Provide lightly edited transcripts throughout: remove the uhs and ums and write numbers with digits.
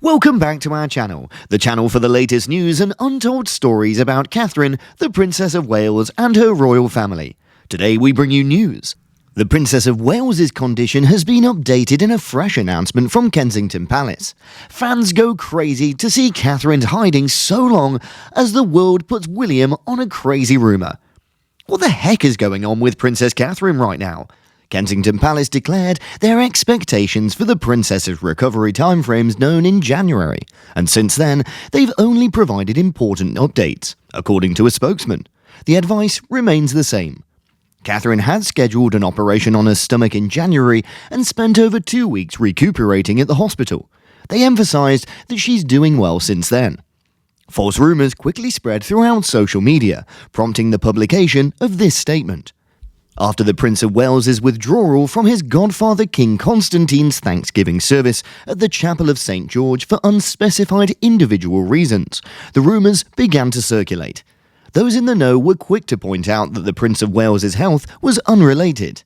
Welcome back to our channel, the channel for the latest news and untold stories about Catherine, the Princess of Wales and her royal family. Today we bring you news. The Princess of Wales's condition has been updated in a fresh announcement from Kensington Palace. Fans go crazy to see Catherine hiding so long as the world puts William on a crazy rumour. What the heck is going on with Princess Catherine right now? Kensington Palace declared their expectations for the princess's recovery timeframes known in January, and since then, they've only provided important updates, according to a spokesman. The advice remains the same. Catherine had scheduled an operation on her stomach in January and spent over 2 weeks recuperating at the hospital. They emphasised that she's doing well since then. False rumours quickly spread throughout social media, prompting the publication of this statement. After the Prince of Wales's withdrawal from his godfather King Constantine's Thanksgiving service at the Chapel of St. George for unspecified individual reasons, the rumours began to circulate. Those in the know were quick to point out that the Prince of Wales's health was unrelated.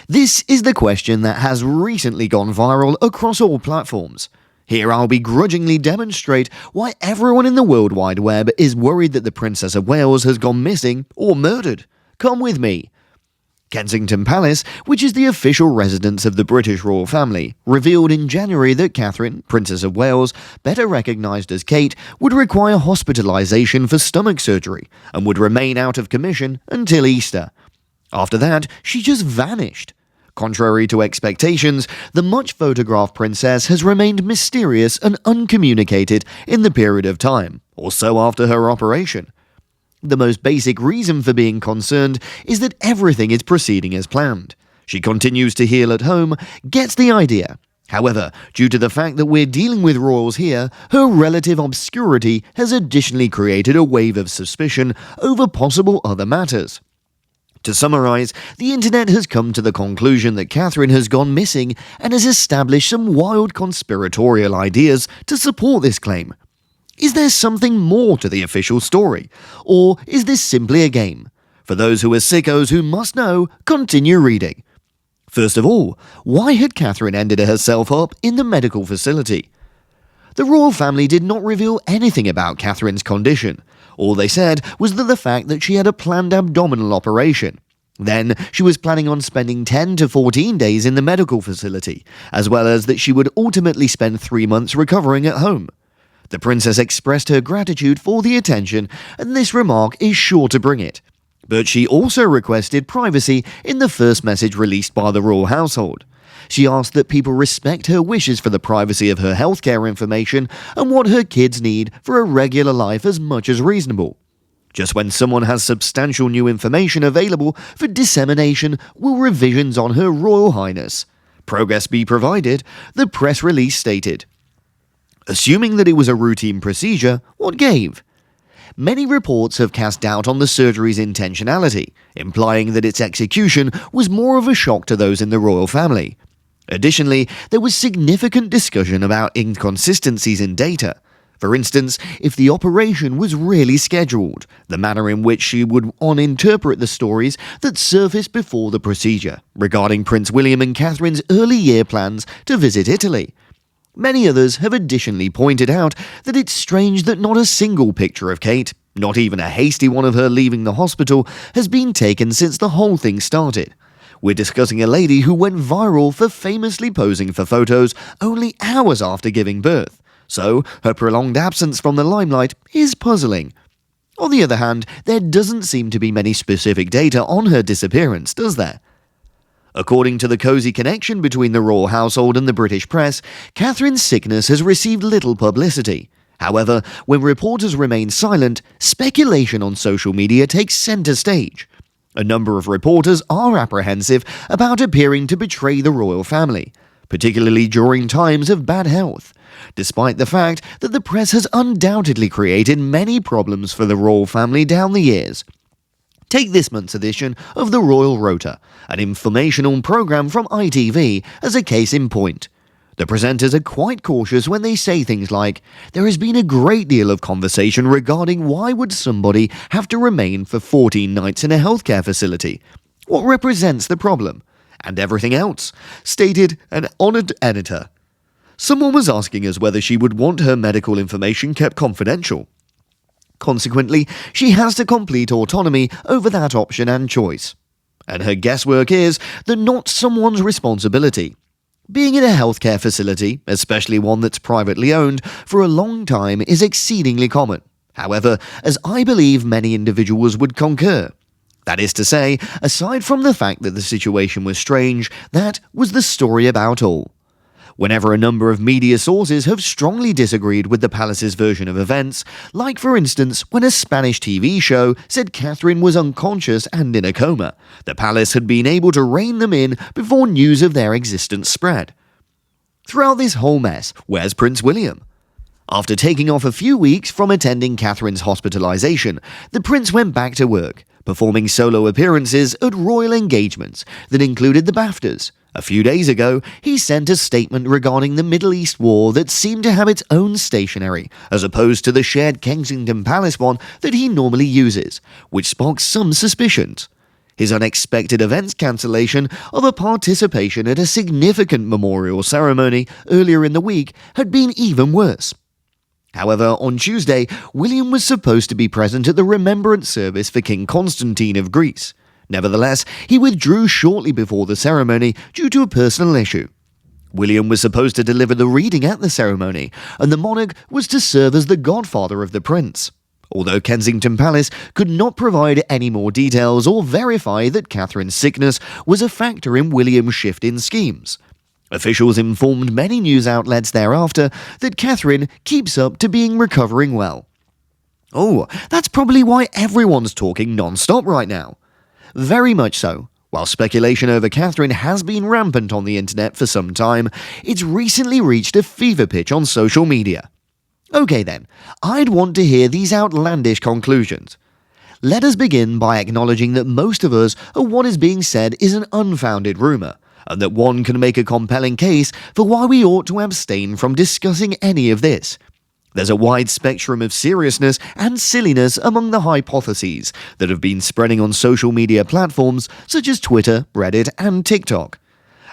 This is the question that has recently gone viral across all platforms. Here I'll begrudgingly demonstrate why everyone in the World Wide Web is worried that the Princess of Wales has gone missing or murdered. Come with me. Kensington Palace, which is the official residence of the British royal family, revealed in January that Catherine, Princess of Wales, better recognised as Kate, would require hospitalisation for stomach surgery and would remain out of commission until Easter. After that, she just vanished. Contrary to expectations, the much-photographed princess has remained mysterious and uncommunicated in the period of time, or so after her operation. The most basic reason for being concerned is that everything is proceeding as planned. She continues to heal at home, gets the idea. However, due to the fact that we're dealing with royals here, her relative obscurity has additionally created a wave of suspicion over possible other matters. To summarise, the internet has come to the conclusion that Catherine has gone missing and has established some wild conspiratorial ideas to support this claim. Is there something more to the official story? Or is this simply a game? For those who are sickos who must know, continue reading. First of all, why had Catherine ended herself up in the medical facility? The royal family did not reveal anything about Catherine's condition. All they said was that the fact that she had a planned abdominal operation. Then, she was planning on spending 10 to 14 days in the medical facility, as well as that she would ultimately spend 3 months recovering at home. The princess expressed her gratitude for the attention, and this remark is sure to bring it. But she also requested privacy in the first message released by the royal household. She asked that people respect her wishes for the privacy of her healthcare information and what her kids need for a regular life as much as reasonable. Just when someone has substantial new information available for dissemination, will revisions on Her Royal Highness progress be provided, the press release stated. Assuming that it was a routine procedure, what gave? Many reports have cast doubt on the surgery's intentionality, implying that its execution was more of a shock to those in the royal family. Additionally, there was significant discussion about inconsistencies in data. For instance, if the operation was really scheduled, the manner in which she would interpret the stories that surfaced before the procedure regarding Prince William and Catherine's early year plans to visit Italy. Many others have additionally pointed out that it's strange that not a single picture of Kate, not even a hasty one of her leaving the hospital, has been taken since the whole thing started. We're discussing a lady who went viral for famously posing for photos only hours after giving birth, so her prolonged absence from the limelight is puzzling. On the other hand, there doesn't seem to be many specific data on her disappearance, does there? According to the cosy connection between the royal household and the British press, Catherine's sickness has received little publicity. However, when reporters remain silent, speculation on social media takes centre stage. A number of reporters are apprehensive about appearing to betray the royal family, particularly during times of bad health, despite the fact that the press has undoubtedly created many problems for the royal family down the years. Take this month's edition of the Royal Rota, an informational programme from ITV, as a case in point. The presenters are quite cautious when they say things like, "There has been a great deal of conversation regarding why would somebody have to remain for 14 nights in a healthcare facility? What represents the problem? And everything else," stated an honoured editor. Someone was asking us whether she would want her medical information kept confidential. Consequently, she has to complete autonomy over that option and choice. And her guesswork is that not someone's responsibility. Being in a healthcare facility, especially one that's privately owned, for a long time is exceedingly common. However, as I believe many individuals would concur. That is to say, aside from the fact that the situation was strange, that was the story about all. Whenever a number of media sources have strongly disagreed with the palace's version of events, like for instance when a Spanish TV show said Catherine was unconscious and in a coma, the palace had been able to rein them in before news of their existence spread. Throughout this whole mess, where's Prince William? After taking off a few weeks from attending Catherine's hospitalization, the prince went back to work, performing solo appearances at royal engagements that included the BAFTAs. A few days ago, he sent a statement regarding the Middle East war that seemed to have its own stationery, as opposed to the shared Kensington Palace one that he normally uses, which sparked some suspicions. His unexpected events cancellation of a participation at a significant memorial ceremony earlier in the week had been even worse. However, on Tuesday, William was supposed to be present at the remembrance service for King Constantine of Greece. Nevertheless, he withdrew shortly before the ceremony due to a personal issue. William was supposed to deliver the reading at the ceremony, and the monarch was to serve as the godfather of the prince. Although Kensington Palace could not provide any more details or verify that Catherine's sickness was a factor in William's shift in schemes. Officials informed many news outlets thereafter that Catherine keeps up to being recovering well. Oh, that's probably why everyone's talking non-stop right now. Very much so. While speculation over Catherine has been rampant on the internet for some time, it's recently reached a fever pitch on social media. Okay then, I'd want to hear these outlandish conclusions. Let us begin by acknowledging that most of us are what is being said is an unfounded rumour, and that one can make a compelling case for why we ought to abstain from discussing any of this. There's a wide spectrum of seriousness and silliness among the hypotheses that have been spreading on social media platforms such as Twitter, Reddit, and TikTok.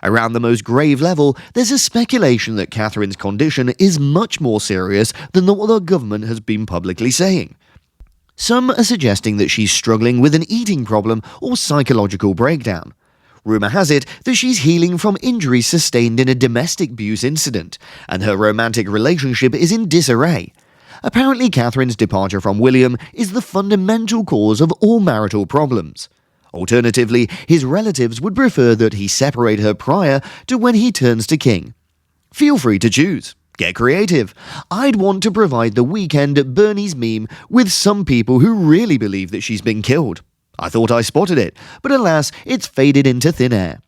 Around the most grave level, there's a speculation that Catherine's condition is much more serious than what the government has been publicly saying. Some are suggesting that she's struggling with an eating problem or psychological breakdown. Rumour has it that she's healing from injuries sustained in a domestic abuse incident, and her romantic relationship is in disarray. Apparently, Catherine's departure from William is the fundamental cause of all marital problems. Alternatively, his relatives would prefer that he separate her prior to when he turns to king. Feel free to choose. Get creative. I'd want to provide the weekend at Bernie's meme with some people who really believe that she's been killed. I thought I spotted it, but alas, it's faded into thin air.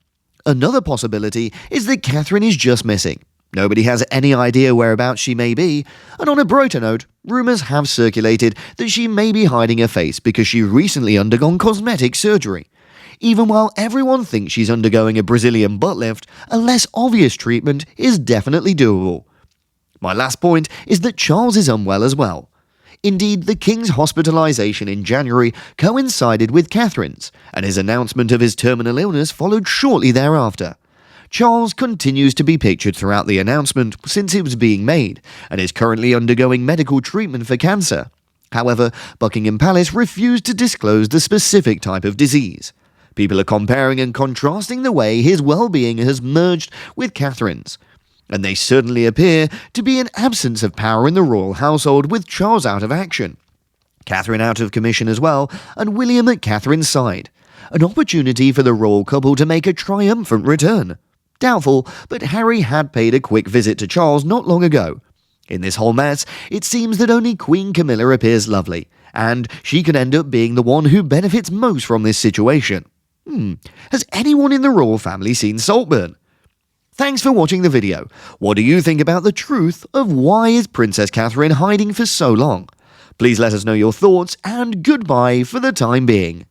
Another possibility is that Catherine is just missing. Nobody has any idea whereabouts she may be, and on a brighter note, rumours have circulated that she may be hiding her face because she recently undergone cosmetic surgery. Even while everyone thinks she's undergoing a Brazilian butt lift, a less obvious treatment is definitely doable. My last point is that Charles is unwell as well. Indeed, the King's hospitalization in January coincided with Catherine's, and his announcement of his terminal illness followed shortly thereafter. Charles continues to be pictured throughout the announcement since it was being made, and is currently undergoing medical treatment for cancer. However, Buckingham Palace refused to disclose the specific type of disease. People are comparing and contrasting the way his well-being has merged with Catherine's. And they certainly appear to be an absence of power in the royal household with Charles out of action, Catherine out of commission as well, and William at Catherine's side. An opportunity for the royal couple to make a triumphant return. Doubtful, but Harry had paid a quick visit to Charles not long ago. In this whole mess, it seems that only Queen Camilla appears lovely, and she could end up being the one who benefits most from this situation. Has anyone in the royal family seen Saltburn? Thanks for watching the video. What do you think about the truth of why is Princess Catherine hiding for so long? Please let us know your thoughts, and goodbye for the time being.